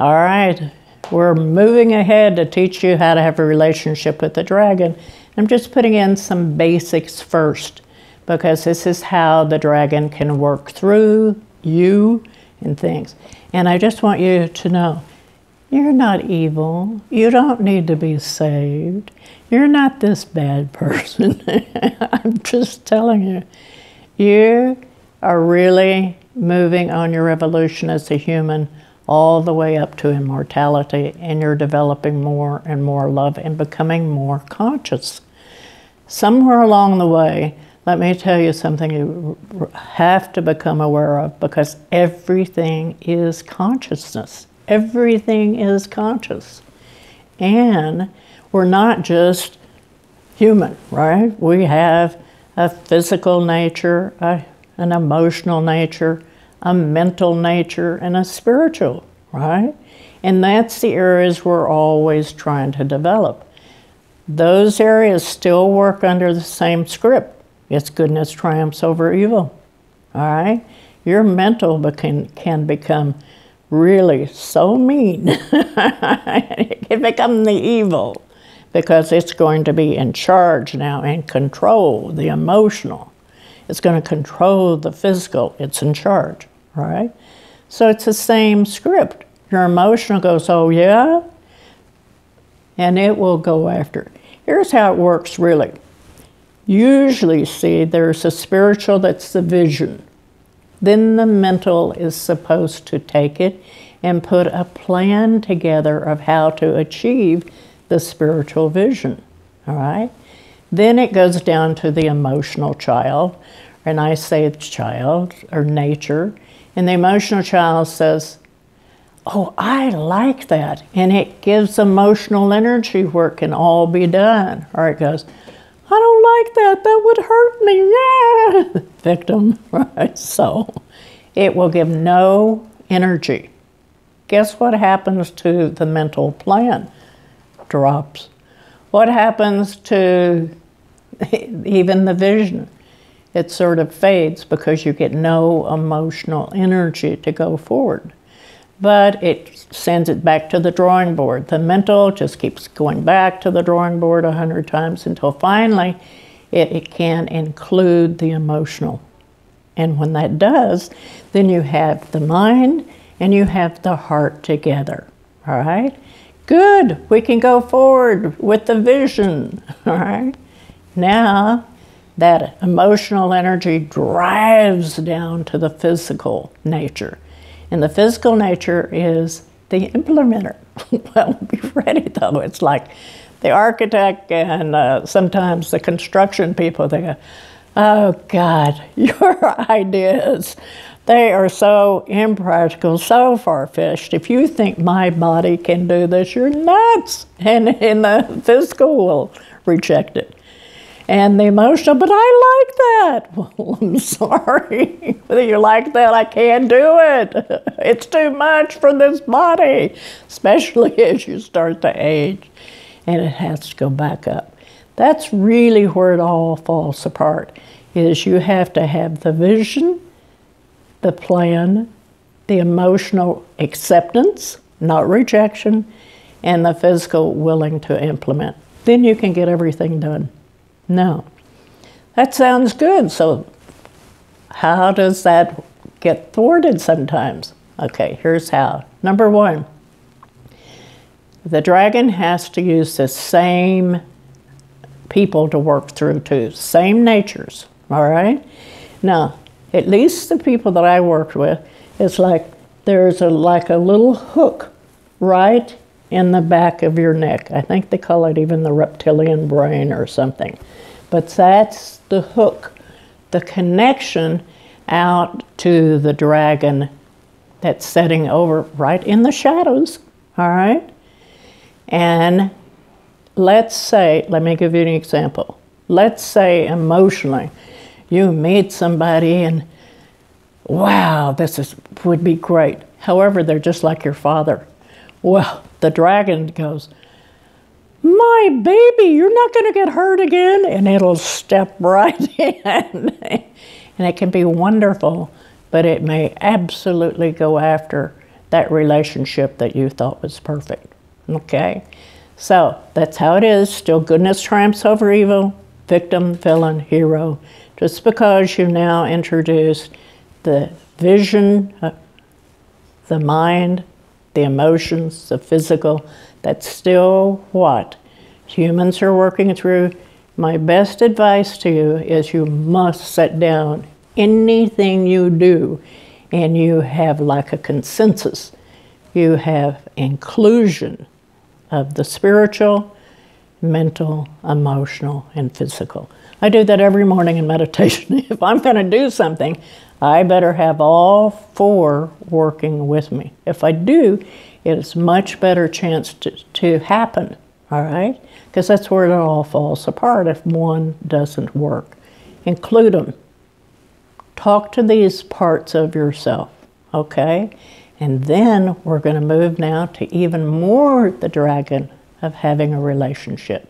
All right, we're moving ahead to teach you how to have a relationship with the dragon. I'm just putting in some basics first, because this is how the dragon can work through you and things. And I just want you to know, you're not evil. You don't need to be saved. You're not this bad person. I'm just telling you, you are really moving on your evolution as a human all the way up to immortality, and you're developing more and more love and becoming more conscious. Somewhere along the way, let me tell you something you have to become aware of, because everything is consciousness. Everything is conscious. And we're not just human, right? We have a physical nature, an emotional nature, a mental nature, and a spiritual, right? And that's the areas we're always trying to develop. Those areas still work under the same script. It's goodness triumphs over evil, all right? Your mental can become really so mean. It can become the evil, because it's going to be in charge now and control the emotional. It's going to control the physical. It's in charge, right? So it's the same script. Your emotional goes, oh yeah? And it will go after. Here's how it works really. Usually, see, there's a spiritual that's the vision. Then the mental is supposed to take it and put a plan together of how to achieve the spiritual vision, all right? Then it goes down to the emotional child, and I say child or nature, and the emotional child says, oh, I like that, and it gives emotional energy where it can all be done. Or it goes, I don't like that, that would hurt me, yeah. Victim, right? So it will give no energy. Guess what happens to the mental plan? Drops. What happens to even the vision? It sort of fades, because you get no emotional energy to go forward. But it sends it back to the drawing board. The mental just keeps going back to the drawing board 100 times until finally it can include the emotional. And when that does, then you have the mind and you have the heart together, all right? Good, we can go forward with the vision, all right? Now, that emotional energy drives down to the physical nature. And the physical nature is the implementer. Well, be ready though. It's like the architect and sometimes the construction people, they go, oh God, your ideas, they are so impractical, so far-fetched. If you think my body can do this, you're nuts. And the physical will reject it. And the emotional, but I like that. Well, I'm sorry. Whether you like that, I can't do it. It's too much for this body, especially as you start to age, and it has to go back up. That's really where it all falls apart, is you have to have the vision, the plan, the emotional acceptance, not rejection, and the physical willing to implement. Then you can get everything done. No. That sounds good. So how does that get thwarted sometimes? Okay, here's how. Number one, the dragon has to use the same people to work through too, same natures, all right? Now, at least the people that I worked with, it's like there's like a little hook right in the back of your neck. I think they call it even the reptilian brain or something. But that's the hook, the connection out to the dragon that's setting over right in the shadows, all right? And let's say, let me give you an example. Let's say emotionally, you meet somebody and, wow, would be great. However, they're just like your father. Well, the dragon goes, my baby, you're not going to get hurt again. And it'll step right in. And it can be wonderful, but it may absolutely go after that relationship that you thought was perfect. Okay? So that's how it is. Still goodness triumphs over evil, victim, villain, hero. Just because you now introduced the vision, the mind, the emotions, the physical, that's still what humans are working through. My best advice to you is you must sit down. Anything you do, and you have like a consensus. You have inclusion of the spiritual, mental, emotional, and physical. I do that every morning in meditation. If I'm going to do something, I better have all four working with me. If I do, it's much better chance to happen, all right? Because that's where it all falls apart if one doesn't work. Include them. Talk to these parts of yourself, okay? And then we're going to move now to even more the dragon of having a relationship.